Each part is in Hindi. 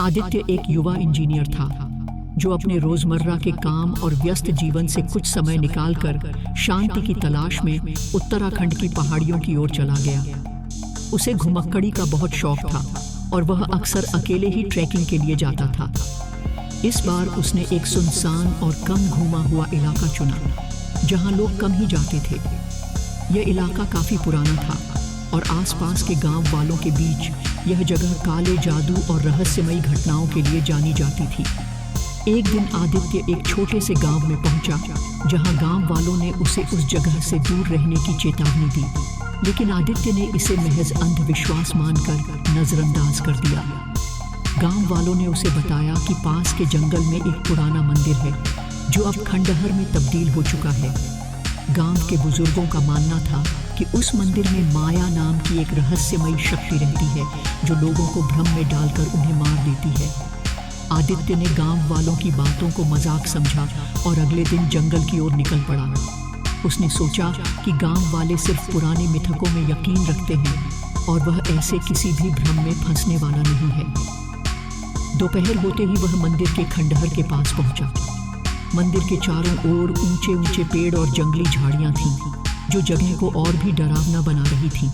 आदित्य एक युवा इंजीनियर था जो अपने रोजमर्रा के काम और व्यस्त जीवन से कुछ समय निकालकर शांति की तलाश में उत्तराखंड की पहाड़ियों की ओर चला गया। उसे घुमक्कड़ी का बहुत शौक था और वह अक्सर अकेले ही ट्रैकिंग के लिए जाता था। इस बार उसने एक सुनसान और कम घूमा हुआ इलाका चुना जहां लोग कम ही जाते थे। यह इलाका काफी पुराना था और आसपास के गांव वालों के बीच यह जगह काले जादू और रहस्यमयी घटनाओं के लिए जानी जाती थी। एक दिन आदित्य एक छोटे से गांव में पहुंचा जहां गांव वालों ने उसे उस जगह से दूर रहने की चेतावनी दी, लेकिन आदित्य ने इसे महज अंधविश्वास मानकर नजरअंदाज कर दिया। गांव वालों ने उसे बताया कि पास के जंगल में एक पुराना मंदिर है जो अब खंडहर में तब्दील हो चुका है। गांव के बुजुर्गों का मानना था कि उस मंदिर में माया नाम की एक रहस्यमयी शक्ति रहती है जो लोगों को भ्रम में डालकर उन्हें मार देती है। आदित्य ने गांव वालों की बातों को मजाक समझा और अगले दिन जंगल की ओर निकल पड़ा। उसने सोचा कि गांव वाले सिर्फ पुराने मिथकों में यकीन रखते हैं और वह ऐसे किसी भी भ्रम में फंसने वाला नहीं है। दोपहर होते ही वह मंदिर के खंडहर के पास पहुंचा। मंदिर के चारों ओर ऊंचे ऊंचे पेड़ और जंगली झाड़ियां थीं जो जगह को और भी डरावना बना रही थीं।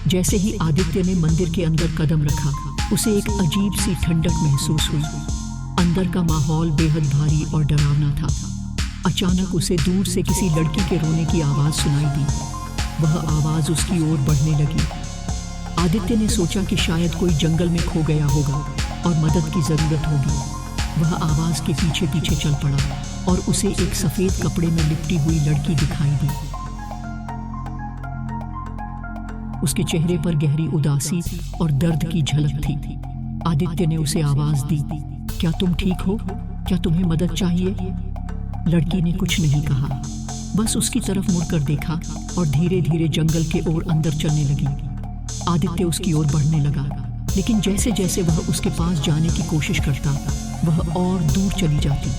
जैसे ही आदित्य ने मंदिर के अंदर कदम रखा, उसे एक अजीब सी ठंडक महसूस हुई। अंदर का माहौल बेहद भारी और डरावना था। अचानक उसे दूर से किसी लड़की के रोने की आवाज़ सुनाई दी। वह आवाज़ उसकी ओर बढ़ने लगी। आदित्य ने सोचा कि शायद कोई जंगल में खो गया होगा और मदद की ज़रूरत होगी। वह आवाज़ के पीछे पीछे चल पड़ा और उसे एक सफ़ेद कपड़े में लिपटी हुई लड़की दिखाई दी। उसके चेहरे पर गहरी उदासी और दर्द की झलक थी। आदित्य ने उसे आवाज़ दी, क्या तुम ठीक हो? क्या तुम्हें मदद चाहिए? लड़की ने कुछ नहीं कहा, बस उसकी तरफ मुड़कर देखा और धीरे धीरे जंगल के ओर अंदर चलने लगी। आदित्य उसकी ओर बढ़ने लगा, लेकिन जैसे जैसे वह उसके पास जाने की कोशिश करता, वह और दूर चली जाती।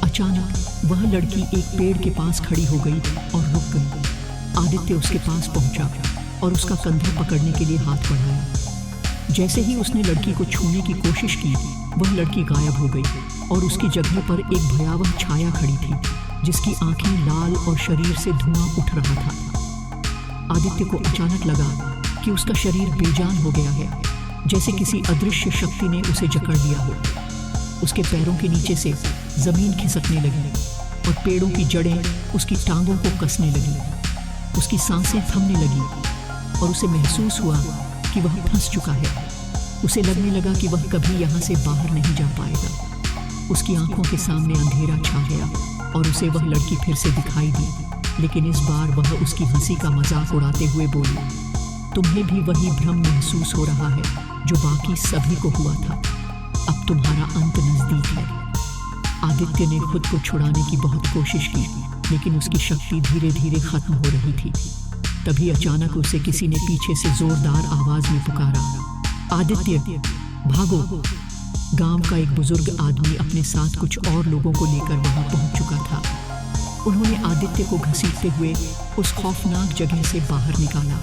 अचानक वह लड़की एक पेड़ के पास खड़ी हो गई और रुक गई। आदित्य उसके पास पहुंचा और उसका कंधा पकड़ने के लिए हाथ बढ़ाया। जैसे ही उसने लड़की को छूने की कोशिश की, वह लड़की गायब हो गई और उसकी जगह पर एक भयावह छाया खड़ी थी जिसकी आंखें लाल और शरीर से धुआं उठ रहा था। आदित्य को अचानक लगा कि उसका शरीर बेजान हो गया है, जैसे किसी अदृश्य शक्ति ने उसे जकड़ लिया हो। उसके पैरों के नीचे से जमीन खिसकने लगी और पेड़ों की जड़ें उसकी टांगों को कसने लगी। उसकी सांसें थमने लगी और उसे महसूस हुआ कि वह फंस चुका है। उसे लगने लगा कि वह कभी यहाँ से बाहर नहीं जा पाएगा। उसकी आंखों के सामने अंधेरा छा गया और उसे वह लड़की फिर से दिखाई दी, लेकिन इस बार वह उसकी हंसी का मजाक उड़ाते हुए बोली, तुम्हें भी वही भ्रम महसूस हो रहा है जो बाकी सभी को हुआ था। अब तुम्हारा अंत नजदीक है। आदित्य ने खुद को छुड़ाने की बहुत कोशिश की, लेकिन उसकी शक्ति धीरे धीरे खत्म हो रही थी। तभी अचानक उसे किसी ने पीछे से जोरदार आवाज में पुकारा, आदित्य भागो। गांव का एक बुजुर्ग आदमी अपने साथ कुछ और लोगों को लेकर वहां पहुंच चुका था। उन्होंने आदित्य को घसीटते हुए उस खौफनाक जगह से बाहर निकाला।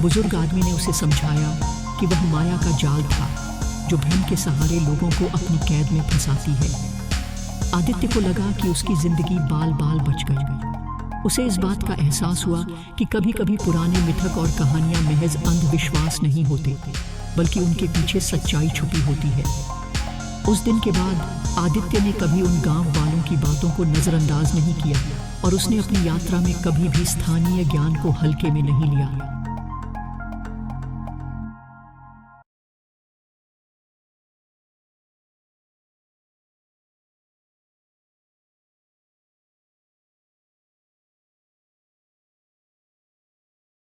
बुजुर्ग आदमी ने उसे समझाया कि वह माया का जाल था जो भ्रम के सहारे लोगों को अपनी कैद में फंसाती है। आदित्य को लगा कि उसकी जिंदगी बाल बाल बच गई। उसे इस बात का एहसास हुआ कि कभी कभी पुराने मिथक और कहानियां महज अंधविश्वास नहीं होते, बल्कि उनके पीछे सच्चाई छुपी होती है। उस दिन के बाद आदित्य ने कभी उन गांव वालों की बातों को नजरअंदाज नहीं किया और उसने अपनी यात्रा में कभी भी स्थानीय ज्ञान को हल्के में नहीं लिया।